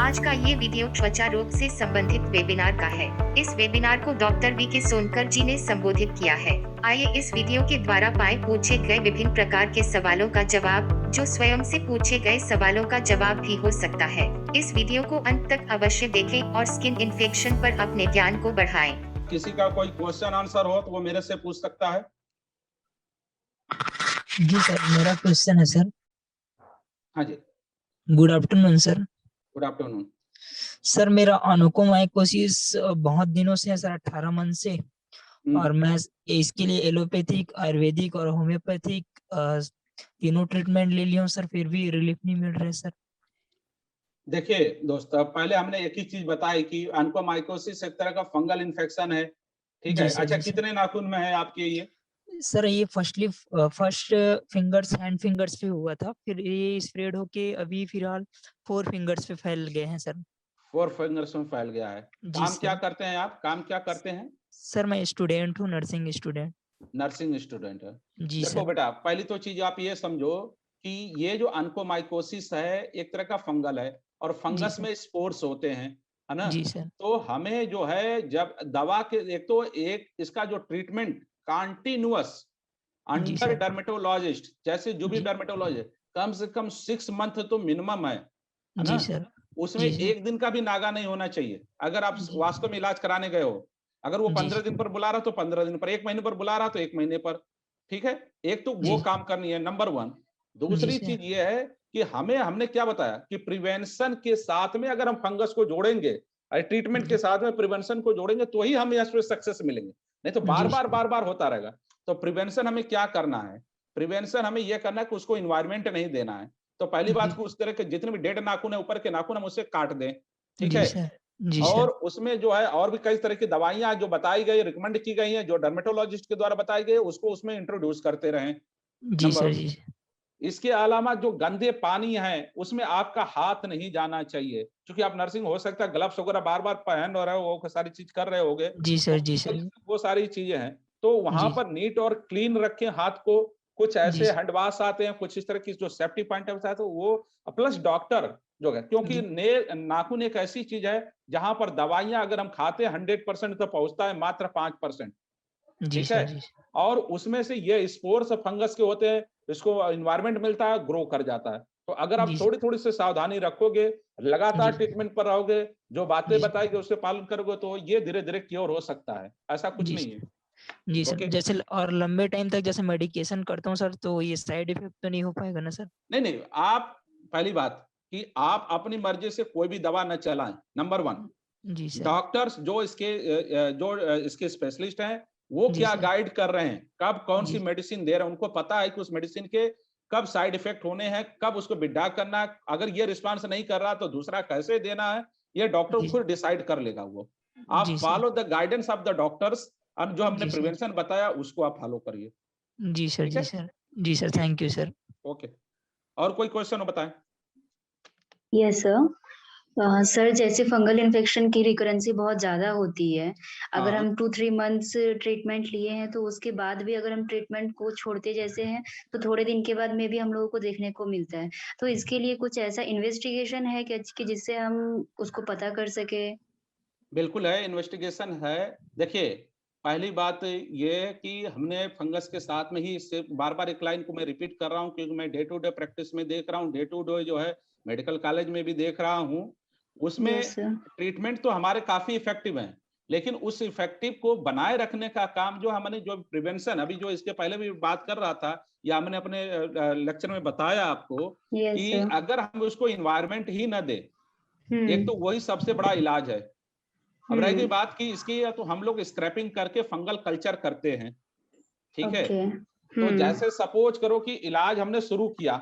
आज का ये वीडियो त्वचा रोग से संबंधित वेबिनार का है। इस वेबिनार को डॉक्टर वी के सोनकर जी ने संबोधित किया है। आइए इस वीडियो के द्वारा पाए पूछे गए विभिन्न प्रकार के सवालों का जवाब, जो स्वयं से पूछे गए सवालों का जवाब भी हो सकता है। इस वीडियो को अंत तक अवश्य देखें और स्किन इन्फेक्शन पर अपने ज्ञान को बढ़ाएं। किसी का कोई क्वेश्चन आंसर हो तो वो मेरे से पूछ सकता है। जी सर, मेरा क्वेश्चन है सर। हाँ जी, good afternoon sir. Good afternoon. Sir मेरा ऑनकोमाइकोसिस बहुत दिनों से है सर, 18 मंथ से। और मैं इसके लिए एलोपैथिक, आयुर्वेदिक और होम्योपैथिक तीनों ट्रीटमेंट ले लिया हूं सर, फिर भी रिलीफ नहीं मिल रहा है सर। देखिए दोस्तों, पहले हमने एक ही चीज बताई कि ऑनकोमाइकोसिस एक तरह का फंगल इन्फेक्शन है, ठीक है। जी सर, अच्छा, जी सर। कितने नाखून में है आपके ये? सर ये फर्स्ट फिंगर्स, हैंड फिंगर्स पे हुआ था, फिर ये स्प्रेड होके अभी फिलहाल 4 फिंगर्स पे फैल गए हैं सर। 4 फिंगर्स में फैल गया है। जी काम क्या सर। करते हैं आप? काम क्या करते हैं? सर मैं स्टूडेंट हूँ, नर्सिंग स्टूडेंट। नर्सिंग स्टूडेंट है। जी देखो सर। बेटा, पहली तो चीज आप ये समझो कि ये जो ऑनकोमाइकोसिस है एक तरह का फंगल है, और जी फंगस सर। में स्पोर्स होते हैं, है ना। जी सर। तो हमें जो है जब दवा के एक इसका जो ट्रीटमेंट कंटिन्यूअस जी अंडर सर। डर्मेटोलॉजिस्ट, जैसे जो भी जी डर्मेटोलॉजिस्ट, कम से कम 6 मंथ तो मिनिमम है ना। जी सर। उसमें जी सर। एक दिन का भी नागा नहीं होना चाहिए। अगर आप जी वास्तव में इलाज कराने गए हो, अगर वो जी 15 दिन पर बुला रहा तो 15 दिन पर, 1 महीने पर बुला रहा तो 1 महीने पर, ठीक है। एक तो वो जी काम करनी है, नंबर 1। जी दूसरी सर। चीज ये है कि हमने क्या बताया कि प्रिवेंशन के साथ में अगर हम फंगस को जोड़ेंगे, ट्रीटमेंट के जी साथ में प्रिवेंशन को जोड़ेंगे, तो ही हम इसमें सक्सेस मिलेंगे। नहीं तो जी बार बार होता रहेगा। तो प्रिवेंशन हमें क्या करना है? प्रिवेंशन हमें यह करना है कि उसको इन्वायरमेंट नहीं देना है। तो पहली बात जी कि उस तरह के जितने भी डेड नाखून है, ऊपर के नाखून, हम उससे काट दें, ठीक जी है। सर। जी और सर। उसमें जो है और भी कई तरह की दवाइयां जो बताई गई, रिकमेंड की गई हैं, जो डर्मेटोलॉजिस्ट के द्वारा बताई गई, उसको उसमें इंट्रोड्यूस करते रहें। जी नंबर, सर। जी इसके अलावा जो गंदे पानी है उसमें आपका हाथ नहीं जाना चाहिए, क्योंकि आप नर्सिंग हो सकता है ग्लव्स वगैरह बार बार पहन रहे हो, वो सारी चीज कर रहे होगे, जी सर। जी सर। वो सारी चीजें हैं। तो वहां जी पर नीट और क्लीन रखें हाथ को। कुछ जी ऐसे हैंड वॉश आते हैं, कुछ इस तरह की जो सेफ्टी पॉइंट है तो वो, प्लस डॉक्टर जो है, क्योंकि जी नाखून एक ऐसी चीज है जहां पर दवाइयां अगर हम खाते हैं 100% तो पहुंचता है मात्र 5%, जी ठीक है। सर। जी और उसमें से ये स्पोर्स फंगस के होते हैं, इसको एनवायरनमेंट मिलता है, ग्रो कर जाता है। तो अगर आप जी थोड़ी थोड़ी से सावधानी रखोगे, लगातार जी ट्रीटमेंट पर रहोगे, जो बातें जी बताई गई उसके पालन करोगे, तो ये धीरे धीरे क्योर हो सकता है, ऐसा कुछ जी नहीं है। सर। जी सर, ओके। जैसे और लंबे टाइम तक जैसे मेडिकेशन करता हूँ सर, तो ये साइड इफेक्ट तो नहीं हो पाएगा ना सर? नहीं नहीं, आप पहली बात कि आप अपनी मर्जी से कोई भी दवा न चलाएं, नंबर 1। जी सर। डॉक्टर्स जो इसके स्पेशलिस्ट हैं, वो जी क्या सर। गाइड कर रहे हैं, कब कौन सी जी मेडिसिन दे रहे हैं, उनको पता है कि उस मेडिसिन के कब साइड इफेक्ट होने हैं, कब उसको विड्रॉ करना है, अगर ये रिस्पॉन्स नहीं कर रहा तो दूसरा कैसे देना है, ये डॉक्टर जी खुद डिसाइड कर लेगा वो। आप जी sir. Follow the guidance of the doctors, और जो हमने जी सर। प्रिवेंशन बताया उसको आप फॉलो करिए, जी सर। ठीक जी है। सर। जी सर, जी, थैंक यू सर। ओके। और कोई क्वेश्चन हो बताएं। Yes sir. सर जैसे फंगल इन्फेक्शन की रिकरेंसी बहुत ज़्यादा होती है, अगर हाँ, हम 2-3 मंथ्स ट्रीटमेंट लिए हैं, तो उसके बाद भी अगर हम ट्रीटमेंट को छोड़ते जैसे हैं, तो थोड़े दिन के बाद में भी हम लोगों को देखने को मिलता है। तो इसके लिए कुछ ऐसा इन्वेस्टिगेशन है क्या कि जिससे हम उसको पता कर सकें? बिल्कुल है, इन्वेस्टिगेशन है। देखिए, पहली बात ये है कि हमने फंगस के साथ में ही, इससे बार-बार एक लाइन को मैं रिपीट कर रहा हूँ क्योंकि मैं डे टू डे प्रैक्टिस में देख रहा हूँ, डे टू डे जो है मेडिकल कॉलेज में भी देख रहा हूँ। उसमें यस सर। ट्रीटमेंट तो हमारे काफ़ी इफ़ेक्टिव हैं, लेकिन उस इफ़ेक्टिव को बनाए रखने का काम जो हमने, जो प्रिवेंशन अभी जो इसके पहले भी बात कर रहा था, या हमने अपने लेक्चर में बताया आपको यस कि सर। अगर हम उसको एनवायरनमेंट ही ना दें, एक हुँ, तो वही सबसे बड़ा इलाज है। अब रह गई हुँ, बात कि इसकी, या तो हम लोग स्क्रैपिंग करके फंगल कल्चर करते हैं, ठीक है। ओके। तो हुँ, जैसे सपोज करो कि इलाज हमने शुरू किया,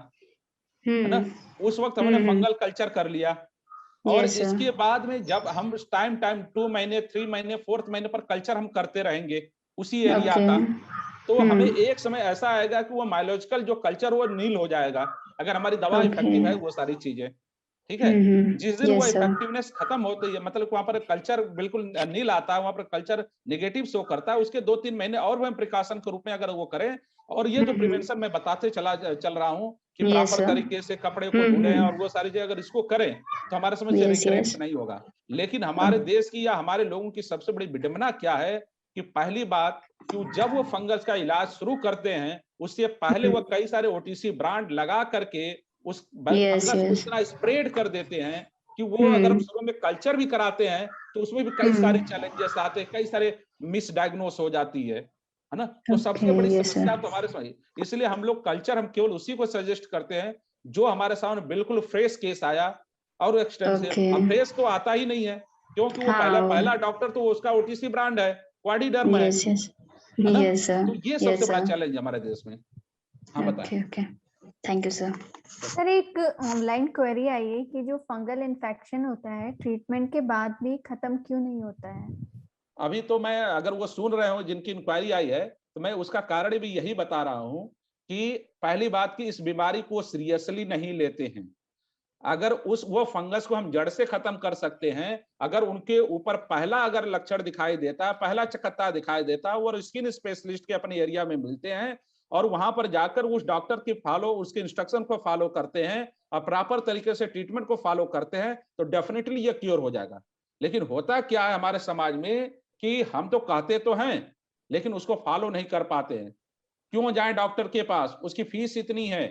है ना, हुँ, उस वक्त हमने हुँ, फंगल कल्चर कर लिया, और यस सर। इसके बाद में जब हम टाइम टाइम 2 महीने, 3 महीने, 4th महीने पर कल्चर हम करते रहेंगे उसी एरिया ओके। का, तो हमें हुँ, एक समय ऐसा आएगा कि वो मायोलॉजिकल जो कल्चर वो नील हो जाएगा, अगर हमारी दवा ओके। इफेक्टिव है, वो सारी चीजें, ठीक है। जिस दिन वो यस सर। इफेक्टिवनेस खत्म होती है, मतलब वहां पर कल्चर बिल्कुल नील आता है, वहां पर कल्चर नेगेटिव शो करता है, उसके 2-3 महीने और हम प्रिकॉशन के रूप में अगर वो करें, और ये जो प्रिवेंशन मैं बताते चल रहा हूँ कि यस प्रॉपर सर। तरीके से कपड़े को धुलें और वो सारी चीजें अगर इसको करें तो हमारे समझ से यस रिग्रेट यस। नहीं होगा। लेकिन हमारे देश की या हमारे लोगों की सबसे बड़ी विडंबना क्या है कि पहली बात कि जब वो फंगस का इलाज शुरू करते हैं उससे पहले वो कई सारे ओटीसी ब्रांड लगा करके उस यस फंगस को यस। इतना स्प्रेड कर देते हैं कि वो अगर शुरू में कल्चर भी कराते हैं तो उसमें भी कई सारे चैलेंजेस आते हैं, कई सारे मिसडायग्नोस हो जाती है ना। तो सबसे ओके बड़ी यस समस्या सर। तो हमारे सामने, इसलिए हम लोग कल्चर हम केवल उसी को सजेस्ट करते हैं जो हमारे सामने बिल्कुल फ्रेश केस आया और एक्सटेंसिव। ओके। अब फ्रेश तो आता ही नहीं है क्योंकि वो पहला हाँ। डॉक्टर तो उसका ओटीसी ब्रांड है, क्वाडीडर्म है यस यस। ना। Yes sir. तो ये यस सबसे बड़ा सर। चैलेंज है हमारे देश में। हाँ बताएं। Okay okay. Thank you sir. Sir एक ऑनलाइन क्वेरी आई है कि जो फंगल इन्फेक्शन होता है ट्रीटमेंट के बाद भी खत्म क्यों नहीं होता है? अभी तो मैं, अगर वो सुन रहे हो जिनकी इंक्वायरी आई है, तो मैं उसका कारण भी यही बता रहा हूं कि पहली बात की इस बीमारी को सीरियसली नहीं लेते हैं। अगर वो फंगस को हम जड़ से खत्म कर सकते हैं, अगर उनके ऊपर पहला अगर लक्षण दिखाई देता है, पहला चकत्ता दिखाई देता है और स्किन स्पेशलिस्ट के अपने एरिया में मिलते हैं और वहां पर जाकर उस डॉक्टर की उसके इंस्ट्रक्शन को फॉलो करते हैं और प्रॉपर तरीके से ट्रीटमेंट को फॉलो करते हैं तो डेफिनेटली ये क्योर हो जाएगा। लेकिन होता क्या है हमारे समाज में कि हम तो कहते तो हैं लेकिन उसको फॉलो नहीं कर पाते हैं। क्यों जाए डॉक्टर के पास, उसकी फीस इतनी है,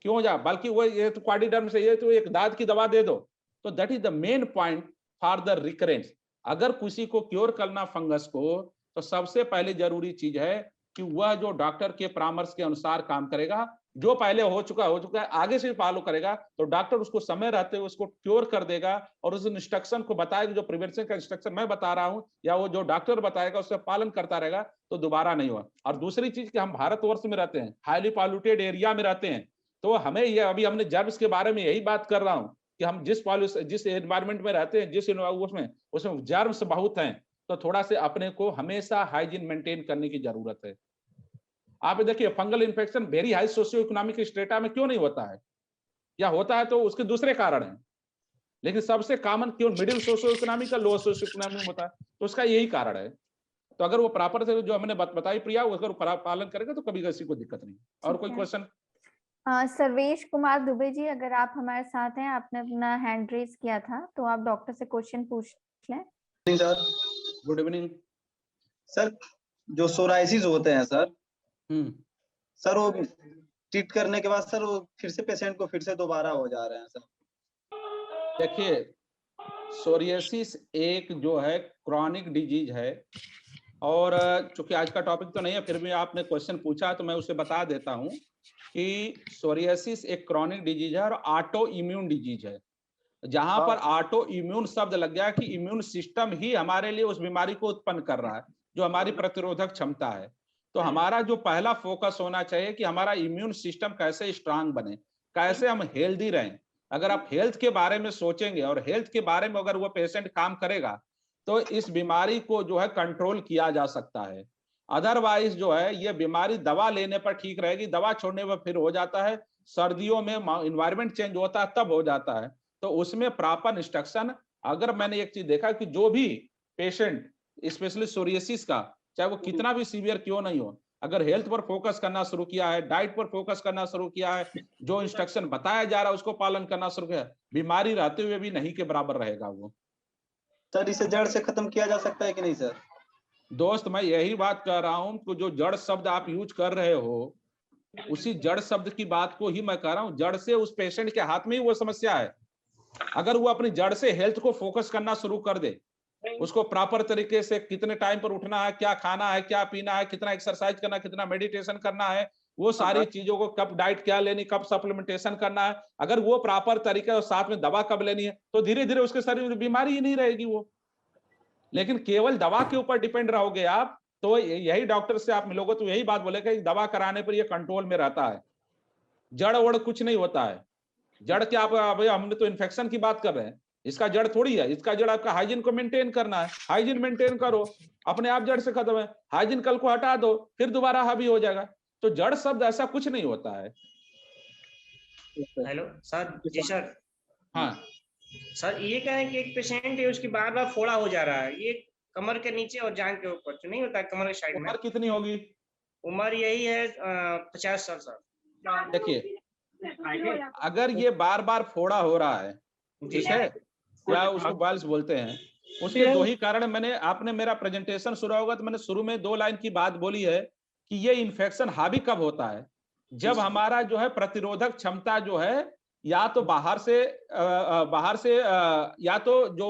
क्यों जा, बल्कि वो ये तो क्वाडीडर्म से ये तो एक दाद की दवा दे दो। तो that is the main point for the recurrence. अगर किसी को क्योर करना फंगस को तो सबसे पहले जरूरी चीज है कि वह जो डॉक्टर के परामर्श के अनुसार काम करेगा, जो पहले हो चुका है आगे से फॉलो करेगा तो डॉक्टर उसको समय रहते हुए उसको क्योर कर देगा और उस इंस्ट्रक्शन को बताएगा, जो प्रिवेंशन का इंस्ट्रक्शन मैं बता रहा हूं या वो जो डॉक्टर बताएगा उसका पालन करता रहेगा तो दोबारा नहीं हुआ। और दूसरी चीज कि हम भारतवर्ष में रहते हैं, हाईली पॉल्यूटेड एरिया में रहते हैं, तो हमें ये अभी हमने जर्म्स के बारे में यही बात कर रहा हूं कि हम जिस एनवायरमेंट में रहते हैं, जिस उसमें जर्म्स बहुत हैं, तो थोड़ा से अपने को हमेशा हाइजीन मेंटेन करने की जरूरत है। आप देखिए fungal infection very high socio economic strata में क्यों नहीं होता है, या होता है तो उसके दूसरे कारण हैं, लेकिन सबसे कॉमन क्यों मिडिल सोशियो इकोनॉमिक का लोअर सोशियो इकोनॉमिक होता है, तो उसका यही कारण है। तो अगर वो प्रॉपर से जो हमने बताई प्रिया, अगर पालन करेगा तो कभी किसी को दिक्कत नहीं। और कोई क्वेश्चन? सर्वेश कुमार दुबे जी, अगर आप हमारे साथ हैं, आपने अपना हैंड रेज किया था तो आप डॉक्टर से क्वेश्चन पूछ लें। Sir good evening sir. जो सोराइसिस होते हैं सर, सर वो ट्रीट करने के बाद सर वो फिर से पेशेंट को फिर से दोबारा हो जा रहे हैं सर। देखिए सोरियासिस एक जो है क्रॉनिक डिजीज है और चूंकि आज का टॉपिक तो नहीं है फिर भी आपने क्वेश्चन पूछा तो मैं उसे बता देता हूं कि सोरियासिस एक क्रॉनिक डिजीज है और ऑटो इम्यून डिजीज है। जहां पर ऑटो इम्यून शब्द लग गया कि इम्यून सिस्टम ही हमारे लिए उस बीमारी को उत्पन्न कर रहा है, जो हमारी प्रतिरोधक क्षमता है। तो हमारा जो पहला फोकस होना चाहिए कि हमारा इम्यून सिस्टम कैसे स्ट्रांग बने, कैसे हम हेल्दी रहें। अगर आप हेल्थ के बारे में सोचेंगे और हेल्थ के बारे में अगर वो पेशेंट काम करेगा तो इस बीमारी को जो है कंट्रोल किया जा सकता है। अदरवाइज जो है ये बीमारी दवा लेने पर ठीक रहेगी, दवा छोड़ने पर फिर हो जाता है। सर्दियों में इन्वायरमेंट चेंज होता है तब हो जाता है। तो उसमें प्रॉपर इंस्ट्रक्शन, अगर मैंने एक चीज देखा कि जो भी पेशेंट स्पेशली सोरियासिस का, चाहे वो कितना भी सीवियर क्यों नहीं हो, अगर हेल्थ पर फोकस करना शुरू किया है, डाइट पर फोकस करना शुरू किया है, जो इंस्ट्रक्शन बताया जा रहा है उसको पालन करना शुरू किया है, बीमारी रहते हुए भी नहीं के बराबर रहेगा वो। सर इसे जड़ से खत्म किया जा सकता है कि नहीं सर? दोस्त मैं यही बात कर रहा हूं कि जो जड़ शब्द आप यूज कर रहे हो उसी जड़ शब्द की बात को ही मैं कह रहा हूं। जड़ से उस पेशेंट के हाथ में ही वो समस्या है। अगर वो अपनी जड़ से हेल्थ को फोकस करना शुरू कर दे, उसको प्रॉपर तरीके से कितने टाइम पर उठना है, क्या खाना है, क्या पीना है, कितना एक्सरसाइज करना है, कितना मेडिटेशन करना है, वो सारी चीजों को, कब डाइट क्या लेनी, कब सप्लीमेंटेशन करना है, अगर वो प्रॉपर तरीके और साथ में दवा कब लेनी है, तो धीरे धीरे उसके शरीर में बीमारी ही नहीं रहेगी वो। लेकिन केवल दवा के ऊपर डिपेंड रहोगे आप तो यही डॉक्टर से आप मिलोगे तो यही बात बोलेगा कि दवा कराने पर ये कंट्रोल में रहता है, जड़ वड़ कुछ नहीं होता है। जड़ क्या, आप हमने तो इन्फेक्शन की बात कर रहे हैं, इसका जड़ थोड़ी है। इसका जड़ आपका हाइजीन को मेंटेन करना है। हाइजीन मेंटेन करो, अपने आप जड़ से खत्म है। हाइजीन कल को हटा दो फिर दोबारा हावी हो जाएगा। तो जड़ शब्द ऐसा कुछ नहीं होता है। Hello sir. जी सर। हाँ सर ये क्या है कि एक पेशेंट है, उसकी बार बार फोड़ा हो जा रहा है, ये कमर के नीचे और जांघ के ऊपर, तो नहीं होता है कमर के साइड में। उम्र कितनी होगी? उम्र यही है 50 साल सर। देखिए अगर ये बार बार फोड़ा हो रहा है, ठीक है, या उसको बॉल्स बोलते हैं, उसके दो ही कारण मैंने, आपने मेरा प्रेजेंटेशन सुना होगा तो मैंने शुरू में 2 लाइन की बात बोली है कि ये इन्फेक्शन हावी कब होता है, जब हमारा जो है प्रतिरोधक क्षमता जो है या तो बाहर से या तो जो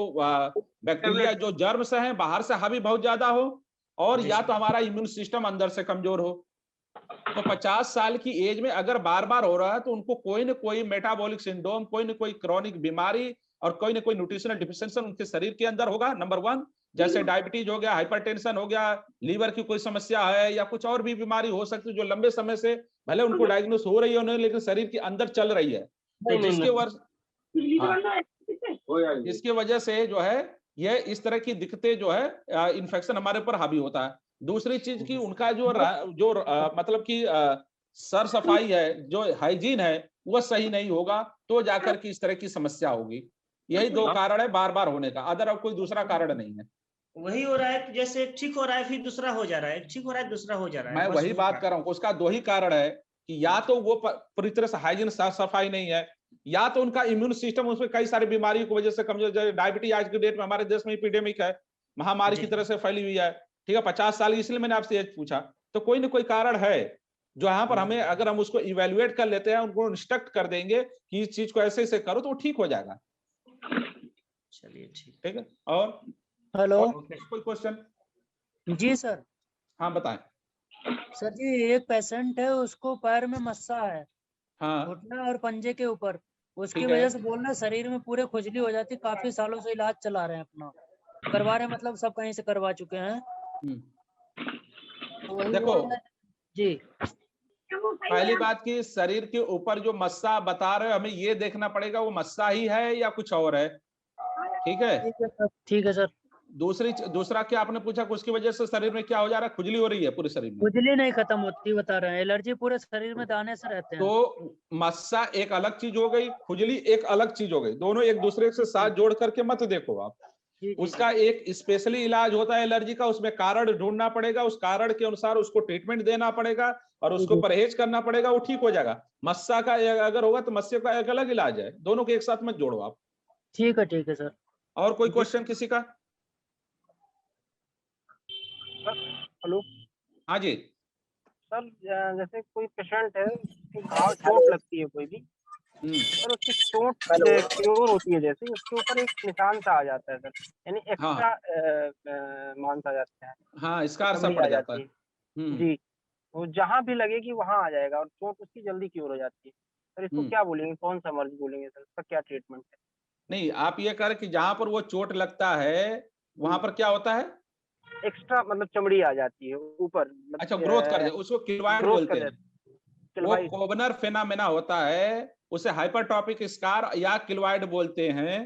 बैक्टीरिया जो जर्म्स हैं बाहर से हावी बहुत ज्यादा हो, और या तो हमारा इम्यून सिस्टम अंदर से कमजोर हो। तो 50 साल की एज में अगर बार बार हो रहा है तो उनको कोई न कोई मेटाबॉलिक सिंड्रोम, कोई न कोई क्रॉनिक बीमारी और कोई न कोई न्यूट्रिशनल डिफिशिएंसी उनके शरीर के अंदर होगा। नंबर 1, जैसे डायबिटीज हो गया, हाइपरटेंशन हो गया, लीवर की कोई समस्या है या कुछ और भी बीमारी हो सकती है जो लंबे समय से भले उनको डायग्नोस हो रही है उन्हें, लेकिन शरीर के अंदर चल रही है, तो जिसकी वजह से जो है ये इस तरह की दिक्कतें जो है इन्फेक्शन हमारे ऊपर हावी होता है। दूसरी चीज की उनका जो मतलब कि सर सफाई है, जो हाइजीन है वो सही नहीं होगा, तो जाकर के इस तरह की समस्या होगी। यही 2 कारण है बार बार होने का, अदर कोई दूसरा कारण नहीं है। वही हो रहा है, जैसे ठीक हो रहा है फिर दूसरा हो जा रहा है, ठीक हो रहा है दूसरा हो जा रहा है। मैं वही बात कर रहा हूँ, उसका 2 ही कारण है कि या तो वो पूरी तरह से हाइजीन साफ सफाई नहीं है, या तो उनका इम्यून सिस्टम उसमें कई सारी बीमारियों की वजह से कमजोर, जैसे डायबिटीज आज के डेट में हमारे देश में एपिडेमिक है, महामारी की तरह से फैली हुई है, ठीक है, 50 साल, इसलिए मैंने आपसे ये पूछा। तो कोई ना कोई कारण है जो यहाँ पर हमें, अगर हम उसको इवेल्युएट कर लेते हैं, उनको इंस्ट्रक्ट कर देंगे कि इस चीज को ऐसे ऐसे करो तो वो ठीक हो जाएगा। चलिए ठीक है। और हेलो, कोई क्वेश्चन? जी सर। हाँ बताएं। सर जी, एक पेशेंट है, उसको पैर में मस्सा है, हाँ घुटना और पंजे के ऊपर, उसकी ठीक है। वजह से बोल रहे शरीर में पूरे खुजली हो जाती, काफी सालों से इलाज चला रहे हैं अपना, करवा रहे हैं, मतलब सब कहीं से करवा चुके हैं। तो वही देखो जी, पहली बात की शरीर के ऊपर जो मस्सा बता रहे हो, हमें ये देखना पड़ेगा वो मस्सा ही है या कुछ और है, ठीक है? ठीक है सर। दूसरा क्या आपने पूछा कि उसकी वजह से शरीर में क्या हो जा रहा है? खुजली हो रही है पूरे शरीर में? खुजली नहीं खत्म होती, बता रहे हैं, एलर्जी पूरे शरीर में दाने से रहते हैं। तो मस्सा एक अलग चीज हो गई, खुजली एक अलग चीज हो गई, दोनों एक दूसरे के साथ जोड़ करके मत देखो आप। उसका एक स्पेशली इलाज होता है एलर्जी का, उसमें कारण ढूंढना पड़ेगा, उस कारण के अनुसार उसको ट्रीटमेंट देना पड़ेगा और उसको परहेज करना पड़ेगा, वो ठीक हो जाएगा। मस्सा का अगर होगा तो मस्से का एक अलग इलाज है, दोनों के एक साथ मत जोड़ो आप। ठीक है सर। और कोई क्वेश्चन किसी का? हेलो, हाँ जी सर जैसे कोई पेशेंट है, उसकी घाव चोट लगती है कोई भी, सर उसकी चोट क्योर होती है, जैसे उसके ऊपर एक निशान सा आ जाता है सर, यानी एक्स्ट्रा मान सा जाता है। हाँ, स्कार सा पड़ जाता है। जी, वो जहाँ भी लगेगी वहाँ आ जाएगा और चोट उसकी जल्दी क्योर हो जाती है। सर इसको क्या बोलेंगे, कौन सा मर्ज बोलेंगे सर, इसका क्या ट्रीटमेंट है? नहीं, आप ये कर कि जहाँ पर वो चोट लगता है वहां पर क्या होता है? एक्स्ट्रा मतलब चमड़ी आ जाती है ऊपर। अच्छा, ग्रोथ कर दे, उसको किलवाइड बोलते हैं। वो कोबनर फेनामेना होता है, उसे हाइपरट्रॉपिक स्कार या किलवाइड बोलते हैं,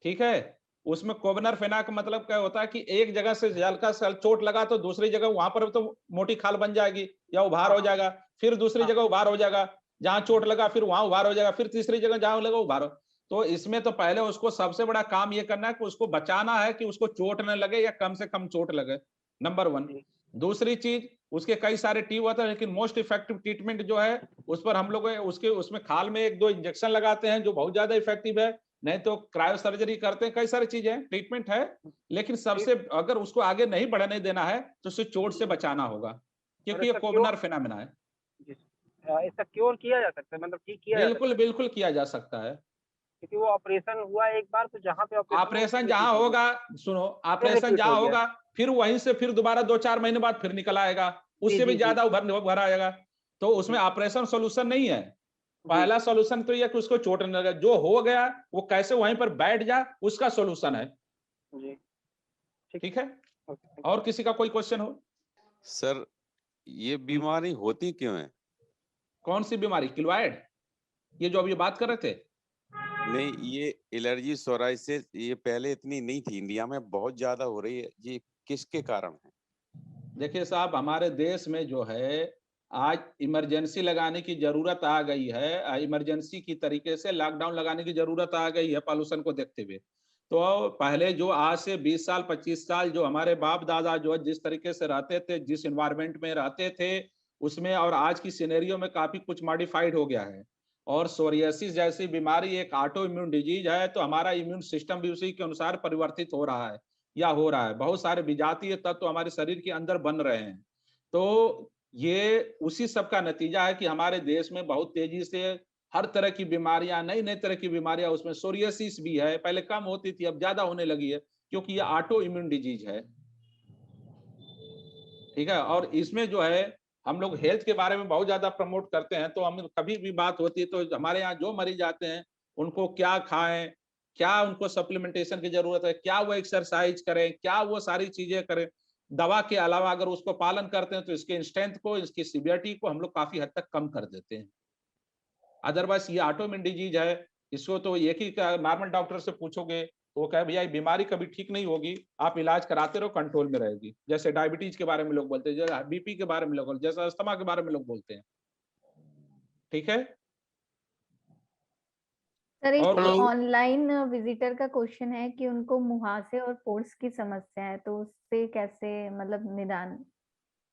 ठीक है। उसमें कोबनर फेना का मतलब क्या होता है कि एक जगह से हल्का सा चोट लगा तो दूसरी जगह वहां पर तो मोटी खाल बन जाएगी या उभार हो जाएगा, फिर दूसरी जगह उभार हो जाएगा, जहां चोट लगा फिर वहां उभार हो जाएगा, फिर तीसरी जगह जहां लगा उभार हो। तो इसमें तो पहले उसको सबसे बड़ा काम ये करना है कि उसको बचाना है कि उसको चोट न लगे या कम से कम चोट लगे, नंबर 1। दूसरी चीज, उसके कई सारे ट्यूब होते हैं, लेकिन मोस्ट इफेक्टिव ट्रीटमेंट जो है उस पर हम लोग उसमें खाल में 1-2 इंजेक्शन लगाते हैं जो बहुत ज्यादा इफेक्टिव है, नहीं तो क्रायो सर्जरी करते हैं, कई सारी चीजें ट्रीटमेंट है। लेकिन सबसे अगर उसको आगे नहीं बढ़ने देना है तो उसे चोट से बचाना होगा, क्योंकि ये कोबनर फेनामेना है। इसका क्योर किया जा सकता है, मतलब ठीक किया बिल्कुल किया जा सकता है, क्योंकि वो ऑपरेशन हुआ एक बार, तो जहाँ पे ऑपरेशन जहाँ होगा, सुनो, ऑपरेशन जहाँ होगा फिर वहीं से फिर दोबारा 2-4 महीने बाद फिर निकल आएगा, उससे भी ज्यादा उभर आएगा। तो उसमें ऑपरेशन सॉल्यूशन नहीं है। पहला सॉल्यूशन तो यह कि उसको चोट न लगे, जो हो गया वो कैसे वहीं पर बैठ जाए, उसका सॉल्यूशन है। ठीक है। और किसी का कोई क्वेश्चन हो? सर ये बीमारी होती क्यों है? कौन सी बीमारी? किलवाइड, ये जो अभी बात कर रहे थे? नहीं, ये एलर्जी सोराइसिस ये पहले इतनी नहीं थी, इंडिया में बहुत ज्यादा हो रही है, ये किसके कारण है? देखिए साहब, हमारे देश में जो है आज इमरजेंसी लगाने की जरूरत आ गई है, इमरजेंसी की तरीके से लॉकडाउन लगाने की जरूरत आ गई है पॉल्यूशन को देखते हुए। तो पहले जो आज से 20 साल 25 साल जो हमारे बाप दादा जो है जिस तरीके से रहते थे, जिस एनवायरनमेंट में रहते थे, उसमें और आज की सिनेरियो में काफी कुछ मॉडिफाइड हो गया है। और सोरियासिस जैसी बीमारी एक ऑटो इम्यून डिजीज है, तो हमारा इम्यून सिस्टम भी उसी के अनुसार परिवर्तित हो रहा है या हो रहा है। बहुत सारे विजातीय तत्व तो हमारे शरीर के अंदर बन रहे हैं। तो ये उसी सब का नतीजा है कि हमारे देश में बहुत तेजी से हर तरह की बीमारियां, नई नई तरह की बीमारियां, उसमें सोरियासिस भी है, पहले कम होती थी अब ज्यादा होने लगी है, क्योंकि ये ऑटो इम्यून डिजीज है। ठीक है, और इसमें जो है हम लोग हेल्थ के बारे में बहुत ज्यादा प्रमोट करते हैं, तो हम कभी भी बात होती है तो हमारे यहाँ जो मरीज आते हैं उनको क्या खाएं, क्या उनको सप्लीमेंटेशन की जरूरत है, क्या वो एक्सरसाइज करें, क्या वो सारी चीजें करें। दवा के अलावा अगर उसको पालन करते हैं तो इसके स्ट्रेंथ को, इसकी सीवियरिटी को हम लोग काफी हद तक कम कर देते हैं। अदरवाइज ये ऑटोइम्यून डिजीज है, इसको तो एक ही नॉर्मल डॉक्टर से पूछोगे तो वो कहे भैया ये बीमारी कभी ठीक नहीं होगी, आप इलाज कराते रहो, कंट्रोल में रहेगी। जैसे डायबिटीज के बारे में लोग बोलते हैं, जैसे बीपी के बारे में लोग, जैसे अस्थमा के बारे में लोग बोलते हैं। ठीक है। सर एक और ऑनलाइन विजिटर का क्वेश्चन है कि उनको मुहासे और पोर्स की समस्या है, तो उससे कैसे मतलब निदान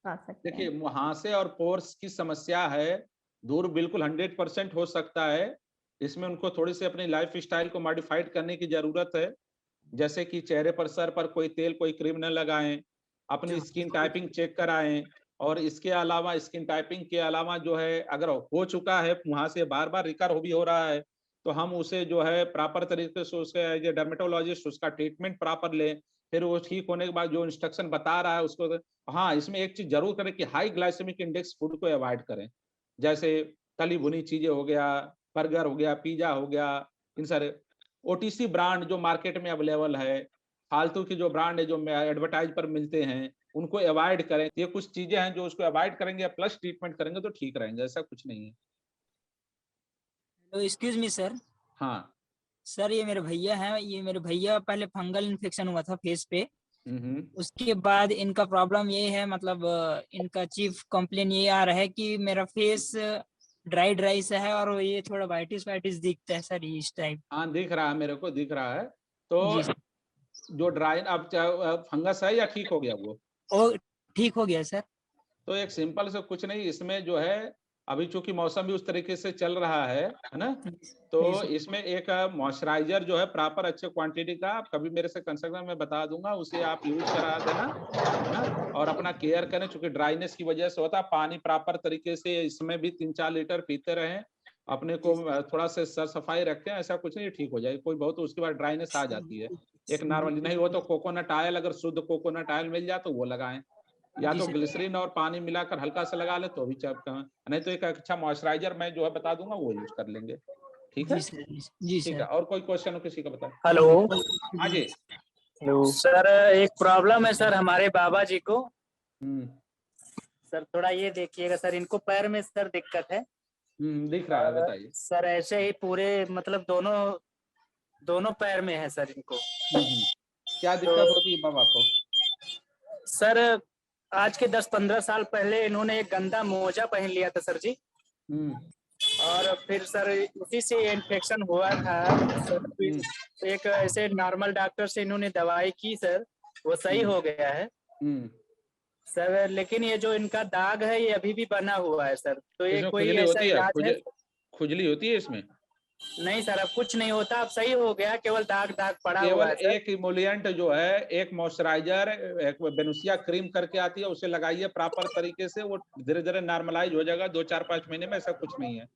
पा सकते हैं? देखिए, मुहासे और पोर्स की समस्या है, दूर बिल्कुल 100% हो सकता है। इसमें उनको थोड़ी सी अपनी लाइफ स्टाइल को मॉडिफाइड करने की जरूरत है, जैसे कि चेहरे पर, सर पर कोई तेल कोई क्रीम न लगाएं, अपनी स्किन टाइपिंग चेक कराएं। और इसके अलावा स्किन टाइपिंग के अलावा जो है अगर हो चुका है मुहासे बार बार रिकर भी हो रहा है, तो हम उसे जो है प्रॉपर तरीके से उसके जो डर्मेटोलॉजिस्ट उसका ट्रीटमेंट प्रॉपर लें। फिर वो ठीक होने के बाद जो इंस्ट्रक्शन बता रहा है उसको। हाँ, इसमें एक चीज जरूर करें कि हाई ग्लाइसेमिक इंडेक्स फूड को अवॉइड करें, जैसे तली भुनी चीजें हो गया, बर्गर हो गया, पिज्जा हो गया, इन सारे ओटीसी ब्रांड जो मार्केट में अवेलेबल है, फालतू की जो ब्रांड है जो एडवर्टाइज पर मिलते हैं, उनको अवॉइड करें। ये कुछ चीजें हैं जो उसको अवॉइड करेंगे प्लस ट्रीटमेंट करेंगे तो ठीक रहेंगे, ऐसा कुछ नहीं है। तो एक्सक्यूज मी सर। हाँ सर ये मेरे भैया हैं, ये मेरे भैया पहले फंगल इन्फेक्शन हुआ था फेस पे। उसके बाद इनका प्रॉब्लम ये है, मतलब इनका चीफ कंप्लेन ये आ रहा है कि मेरा फेस ड्राई ड्राई सा है और ये थोड़ा वाइटिस वाइटिस दिखता है सर, इस टाइप। हाँ, दिख रहा है, मेरे को दिख रहा है। तो जी जो ड्राई अब फंगस है या ठीक हो गया वो ठीक हो गया सर। तो एक सिंपल से कुछ नहीं, इसमें जो है अभी चूंकि मौसम भी उस तरीके से चल रहा है ना, तो इसमें एक मॉइस्चराइजर जो है प्रॉपर अच्छे क्वांटिटी का, आप कभी मेरे से कंसल्ट में बता दूंगा, उसे आप यूज करा देना है ना। और अपना केयर करें, चूंकि ड्राइनेस की वजह से होता है। पानी प्रॉपर तरीके से इसमें भी 3-4 लीटर पीते रहें, अपने को थोड़ा से सर सफाई रखें, ऐसा कुछ नहीं, ठीक हो जाएगी। कोई बहुत उसके बाद ड्राइनेस आ जाती है, एक नॉर्मली नहीं हो तो कोकोनट ऑयल, अगर शुद्ध कोकोनट ऑयल मिल जाए तो वो लगाएं, या तो ग्लिसरीन और पानी मिलाकर हल्का सा लगा ले तो भी चपका, नहीं तो एक अच्छा मॉइस्चराइजर मैं जो है बता दूंगा वो यूज कर लेंगे। ठीक है जी ठीक है। और कोई क्वेश्चन हो किसी का बताओ। हेलो। हाँ जी। सर एक प्रॉब्लम है सर हमारे बाबा जी को। सर थोड़ा ये देखिएगा सर, इनको पैर में सर दिक्कत है। दिख रहा है, बताइए सर। ऐसे ही पूरे मतलब दोनों पैर में है सर इनको। क्या दिक्कत होती है बाबा को? सर आज के 10-15 साल पहले इन्होंने एक गंदा मोजा पहन लिया था सर जी, और फिर सर उसी से इन्फेक्शन हुआ था सर। एक ऐसे नॉर्मल डॉक्टर से इन्होंने दवाई की सर, वो सही हो गया है सर, लेकिन ये जो इनका दाग है ये अभी भी बना हुआ है सर। तो ये कोई ऐसा इलाज है? खुजली होती है इसमें? नहीं सर, अब कुछ नहीं होता, अब सही हो गया, केवल दाग पड़ा हुआ है। केवल एक इमोलिएंट जो है, एक मॉइस्चराइजर, एक बेनुसिया क्रीम करके आती है, उसे लगाइए प्रॉपर तरीके से, वो धीरे धीरे नॉर्मलाइज हो जाएगा 2-4-5 महीने में, ऐसा कुछ नहीं है।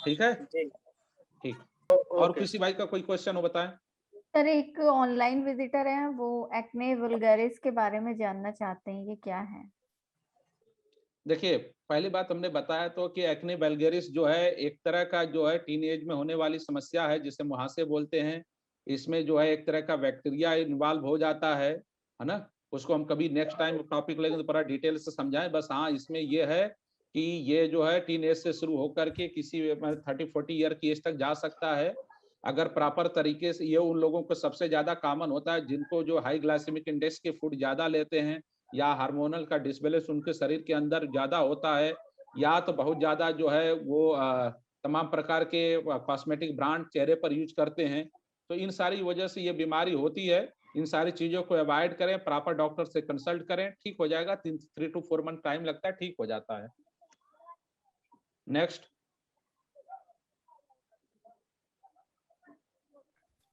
ठीक है, ठीक। और किसी भाई का कोई क्वेश्चन हो बताएं। सर एक ऑनलाइन विजिटर है, वो एक्ने वल्गैरिस के बारे में जानना चाहते हैं, ये क्या है? देखिए, पहली बात हमने बताया तो कि एक्ने वल्गैरिस जो है एक तरह का जो है टीन एज में होने वाली समस्या है, जिसे मुहासे बोलते हैं। इसमें जो है एक तरह का बैक्टीरिया इन्वॉल्व हो जाता है ना। उसको हम कभी नेक्स्ट टाइम टॉपिक लेंगे तो पूरा डिटेल से समझाएं। बस हाँ, इसमें ये है कि ये जो है टीन एज से शुरू होकर के किसी 30-40 ईयर की एज तक जा सकता है, अगर प्रॉपर तरीके से। ये उन लोगों को सबसे ज्यादा कॉमन होता है जिनको जो हाई ग्लाइसेमिक इंडेक्स के फूड ज्यादा लेते हैं, या हार्मोनल का डिसबैलेंस उनके शरीर के अंदर ज्यादा होता है, या तो बहुत ज्यादा जो है वो तमाम प्रकार के कॉस्मेटिक ब्रांड चेहरे पर यूज करते हैं, तो इन सारी वजह से ये बीमारी होती है। इन सारी चीजों को अवॉइड करें, प्रॉपर डॉक्टर से कंसल्ट करें, ठीक हो जाएगा। 3 to 4 मंथ टाइम लगता है, ठीक हो जाता है। नेक्स्ट।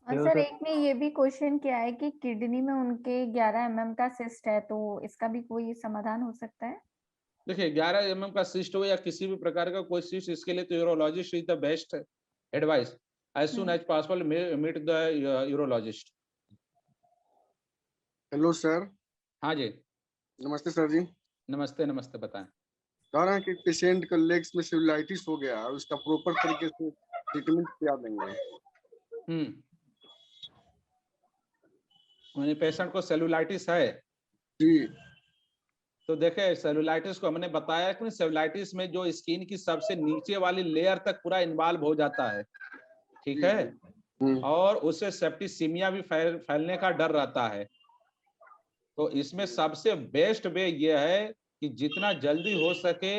सर एक ने ये भी क्वेश्चन किया है कि किडनी में उनके 11 mm का सिस्ट है, तो इसका भी कोई समाधान हो सकता है? देखिए 11 mm का सिस्ट हो या किसी भी प्रकार का कोई सिस्ट, इसके लिए तो urologist is the best advice. As soon as possible meet the urologist. Hello sir. हाँ जी, नमस्ते सर जी। नमस्ते नमस्ते, बताएं। कह रहे हैं कि पेशेंट का लेग्स में सेलुलाइटिस हो गया और उसका प्रॉपर तरीके से ट्रीटमेंट क्या देंगे? मैंने पेशेंट को सेलुलाइटिस है जी, तो देखे सेलुलाइटिस को हमने बताया कि सेलुलाइटिस में जो स्किन की सबसे नीचे वाली लेयर तक पूरा इन्वॉल्व हो जाता है, ठीक है, और उससे सेप्टिसीमिया भी फैलने का डर रहता है। तो इसमें सबसे बेस्ट वे ये है कि जितना जल्दी हो सके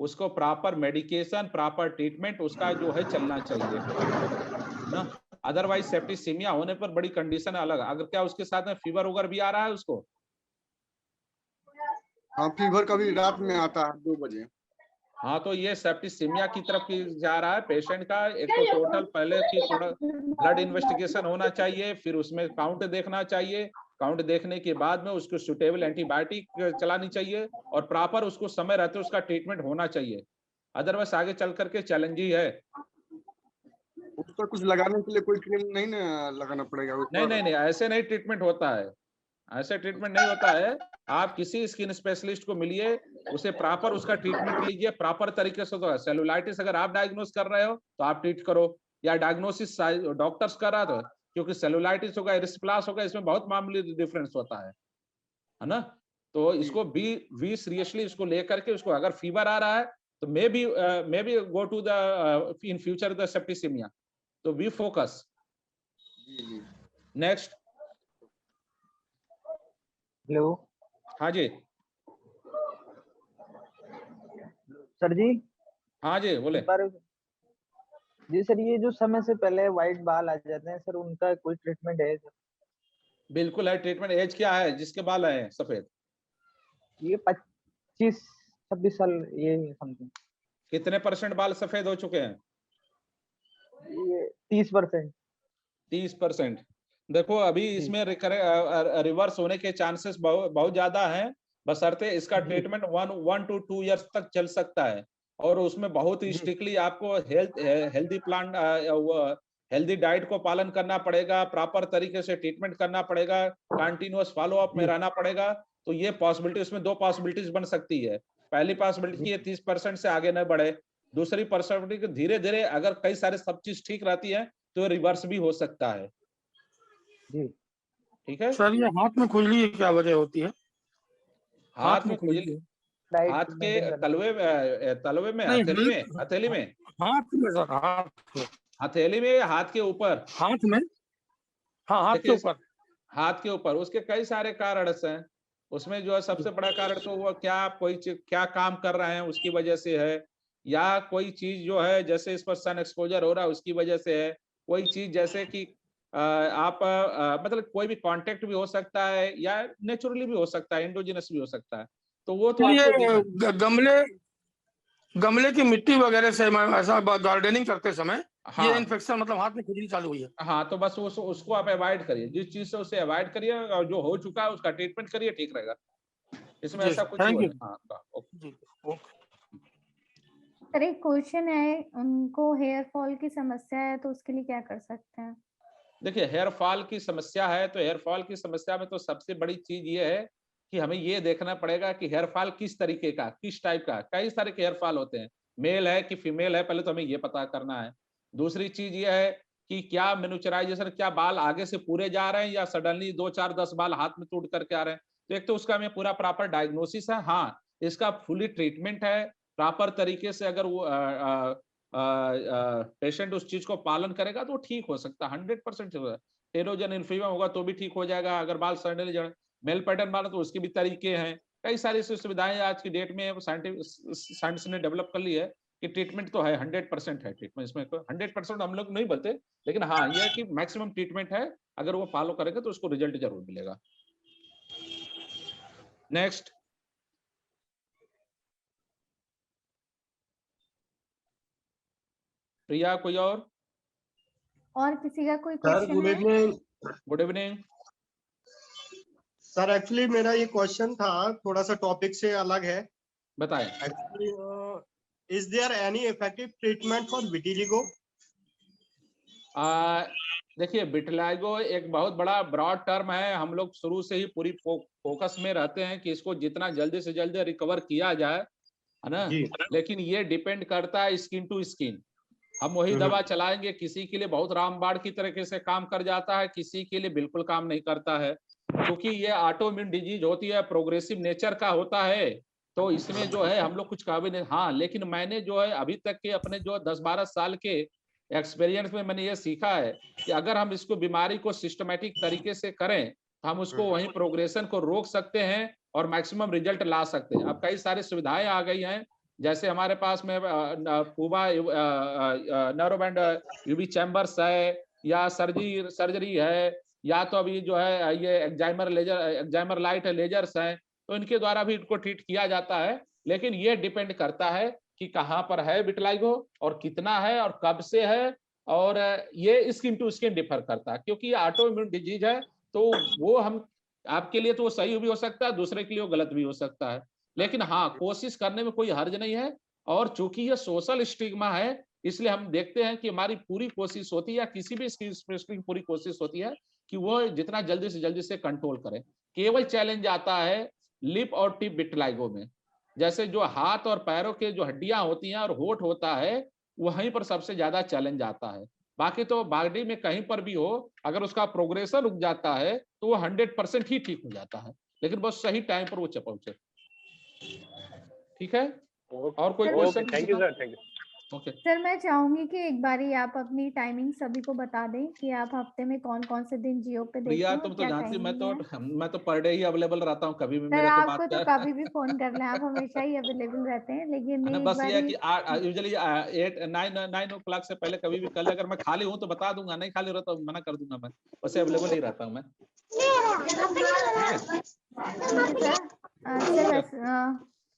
उसको प्रॉपर मेडिकेशन, प्रॉपर ट्रीटमेंट उसका जो है चलना चाहिए ना। अदरवाइज सेप्टिसीमिया होने पर बड़ी कंडीशन अलग, अगर क्या उसके साथ में फीवर वगैरह भी आ रहा है उसको? हाँ, फीवर कभी रात में आता है 2 बजे। हाँ, तो ये सेप्टिसीमिया की तरफ जा रहा है पेशेंट का। एक तो टोटल पहले की थोड़ा ब्लड इन्वेस्टिगेशन होना चाहिए, फिर उसमें काउंट देखना चाहिए। काउंट देखने के बाद में उसको सुटेबल एंटीबायोटिक चलानी चाहिए और प्रॉपर उसको समय रहते उसका ट्रीटमेंट होना चाहिए। अदरवाइज आगे चल करके चैलेंज ही है। उसका कुछ लगाने के लिए कोई क्रीम नहीं ना लगाना पड़ेगा? नहीं, ऐसे नहीं ट्रीटमेंट होता है, ऐसे ट्रीटमेंट नहीं होता है। आप किसी स्किन स्पेशलिस्ट को मिलिए, उसे प्रॉपर उसका ट्रीटमेंट लीजिए प्रॉपर तरीके से। तो सेलुलाइटिस अगर आप डायग्नोस कर रहे हो तो आप ट्रीट करो, या डायग्नोसिस डॉक्टर्स कर रहा था, क्योंकि सेलुलाइटिस होगा, एरिस्प्लास होगा, इसमें बहुत मामूली डिफरेंस होता है ना। तो इसको भी सीरियसली इसको लेकर के, उसको अगर फीवर आ रहा है तो maybe go to the in future the septicaemia, तो वी फोकस। नेक्स्ट। हेलो। हाँ जी सर जी। हाँ जी बोले। जी सर, ये जो समय से पहले व्हाइट बाल आ जाते हैं सर, उनका कोई ट्रीटमेंट है सर? बिल्कुल है ट्रीटमेंट। एज क्या है जिसके बाल आए हैं सफेद? ये 25-26 साल, ये समथिंग। कितने % बाल सफेद हो चुके हैं? ये 30%। 30%। देखो अभी इसमें रिवर्स होने के चांसेस बहुत ज्यादा हैं, बशर्ते इसका ट्रीटमेंट 1 to 2 इयर्स तक चल सकता है। और उसमें बहुत ही स्ट्रिक्टली आपको हेल्दी प्लान, हेल्दी डाइट को पालन करना पड़ेगा, प्रॉपर तरीके से ट्रीटमेंट करना पड़ेगा, कंटिन्यूअस फॉलो अप में रहना पड़ेगा। तो ये पॉसिबिलिटी, इसमें 2 पॉसिबिलिटीज बन सकती है। पहली पॉसिबिलिटी ये 30% से आगे न बढ़े। दूसरी पॉसिबिलिटी धीरे धीरे अगर कई सारे सब चीज ठीक रहती है तो रिवर्स भी हो सकता है। ठीक है सर, ये हाथ में खुजली क्या वजह होती है? हाथ में खुजली, हाथ के तलवे में, हथेली में, हाथ में सर, हथेली में, हाथ के ऊपर? हाथ में, हाँ हाथ के ऊपर। हाथ के ऊपर उसके कई सारे कारण हैं। उसमें जो है सबसे बड़ा कारण तो वो क्या काम कर रहे हैं उसकी वजह से है, या कोई चीज जो है जैसे इस पर सन एक्सपोजर हो रहा है उसकी वजह से है। कोई चीज जैसे कि आप मतलब कोई भी कांटेक्ट भी हो सकता है, या नेचुरली भी हो सकता है, एंडोजिनस भी हो सकता है। तो वो तो ये गमले की मिट्टी वगैरह से ऐसा गार्डनिंग करते समय ये इन्फेक्शन मतलब हाथ में खुजली चालू हुई है। हाँ, तो बस उसको आप अवॉइड करिए, जिस चीज से उसे अवॉइड करिए, और जो हो चुका है उसका ट्रीटमेंट करिए, ठीक रहेगा। इसमें ऐसा कुछ नहीं है। सर एक क्वेश्चन है, उनको हेयर फॉल की समस्या है तो उसके लिए क्या कर सकते हैं? देखिए हेयर फॉल की समस्या है तो हेयर फॉल की समस्या में तो सबसे बड़ी चीज ये है कि हमें ये देखना पड़ेगा कि हेयर फॉल किस तरीके का, किस टाइप का। कई सारे हेयर फॉल होते हैं, मेल है कि फीमेल है, पहले तो हमें ये पता करना है। दूसरी चीज ये है कि क्या मिनिचराइजेशन, क्या बाल आगे से पूरे जा रहे हैं या सडनली 2, 4, 10 बाल हाथ में टूट करके आ रहे हैं। तो एक तो उसका हमें पूरा प्रॉपर डायग्नोसिस है, हाँ इसका फुली ट्रीटमेंट है प्रॉपर तरीके से। अगर वो पेशेंट उस चीज को पालन करेगा तो ठीक हो सकता है, 100% टेरोजन इन्फीमा होगा तो भी ठीक हो जाएगा। अगर बाल सडनली मेल पैटर्न बाल तो उसके भी तरीके हैं, कई सारी ऐसी सुविधाएं आज की डेट में साइंस ने डेवलप कर ली है कि ट्रीटमेंट तो है, 100% है ट्रीटमेंट, इसमें 100% हम लोग नहीं बोलते, लेकिन हाँ ये है कि मैक्सिमम ट्रीटमेंट है, अगर वो फॉलो करेगा तो उसको रिजल्ट जरूर मिलेगा। नेक्स्ट, प्रिया, कोई और किसी का कोई सर क्वेश्चन गुड है? Evening. Good evening sir actually मेरा ये क्वेश्चन था, थोड़ा सा टॉपिक से अलग है। बताएं। Actually is there any effective treatment for vitiligo? देखिए, विटिलिगो एक बहुत बड़ा ब्रॉड टर्म है, हम लोग शुरू से ही पूरी फोकस में रहते हैं कि इसको जितना जल्दी से जल्दी रिकवर किया जाए, है ना, लेकिन ये डिपेंड करता है स्किन टू स्किन। हम वही दवा चलाएंगे, किसी के लिए बहुत रामबाण की तरीके से काम कर जाता है, किसी के लिए बिल्कुल काम नहीं करता है, क्योंकि ये ऑटोइम्यून डिजीज होती है, प्रोग्रेसिव नेचर का होता है, तो इसमें जो है हम लोग कुछ कह भी नहीं। हाँ, लेकिन मैंने जो है अभी तक के अपने जो 10-12 साल के एक्सपीरियंस में मैंने ये सीखा है कि अगर हम इसको बीमारी को सिस्टमेटिक तरीके से करें, हम उसको वहीं प्रोग्रेशन को रोक सकते हैं और मैक्सिमम रिजल्ट ला सकते हैं। अब कई सारी सुविधाएं आ गई हैं, जैसे हमारे पास में पूबा न्यूरोबैंड यूवी चैम्बर्स है, या सर्जरी है, या तो अभी जो है ये एक्जाइमर लाइट लेजर्स हैं, तो इनके द्वारा भी इनको ट्रीट किया जाता है। लेकिन ये डिपेंड करता है कि कहाँ पर है विटिलिगो और कितना है और कब से है, और ये स्किन टू स्किन डिफर करता है, क्योंकि ये ऑटोइम्यून डिजीज है, तो वो हम आपके लिए तो वो सही भी हो सकता है, दूसरे के लिए वो गलत भी हो सकता है। लेकिन हाँ, कोशिश करने में कोई हर्ज नहीं है, और चूंकि ये सोशल स्टिग्मा है, इसलिए हम देखते हैं कि हमारी पूरी कोशिश होती है, या किसी भी स्पेशलिस्ट की पूरी कोशिश होती है कि वो जितना जल्दी से कंट्रोल करें। केवल चैलेंज आता है लिप और टिप विटिलिगो में, जैसे जो हाथ और पैरों के जो हड्डियां होती हैं और होठ होता है, वहीं पर सबसे ज्यादा चैलेंज आता है। बाकी तो बॉडी में कहीं पर भी हो, अगर उसका प्रोग्रेशन रुक जाता है तो वो 100% ही ठीक हो जाता है, लेकिन बस सही टाइम पर वो पहुंचे। ठीक है, और कोई question? Thank you sir, thank you. Okay sir, मैं चाहूंगी कि एक बारी आप अपनी टाइमिंग सभी को बता दें कि आप हफ्ते में कौन-कौन से दिन जियो पे देखते प्रिया, हो, तुम तो क्या जानती, टाइमिंग है? मैं तो पर डे ही अवेलेबल रहता हूँ, कभी भी सर, मेरे को आपको बात तो कर कभी भी फोन कर लें, आप हमेशा ही अवेलेबल रहते हैं, लेकिन है ना, एक बस ये है बारी कि यूजुअली 9 o'clock से पहले कभी भी कर ले। अगर मैं खाली हूँ तो बता दूंगा, नहीं खाली रहता तो मना कर दूंगा, मैं वैसे अवेलेबल ही रहता हूँ मैं।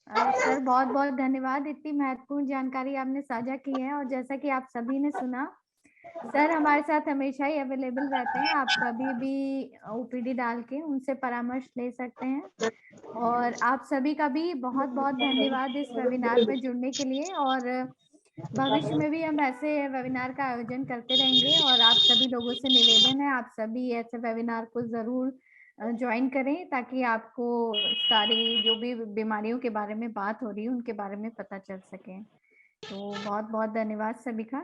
सर बहुत बहुत धन्यवाद, इतनी महत्वपूर्ण जानकारी आपने साझा की है। और जैसा कि आप सभी ने सुना, सर हमारे साथ हमेशा ही अवेलेबल रहते हैं, आप कभी भी ओपीडी डाल के उनसे परामर्श ले सकते हैं। और आप सभी का भी बहुत बहुत धन्यवाद इस वेबिनार में जुड़ने के लिए, और भविष्य में भी हम ऐसे वेबिनार का आयोजन करते रहेंगे। और आप सभी लोगों से निवेदन है, आप सभी ऐसे वेबिनार को जरूर ज्वाइन करें, ताकि आपको सारी जो भी बीमारियों के बारे में बात हो रही है उनके बारे में पता चल सके। तो बहुत बहुत धन्यवाद सभी का।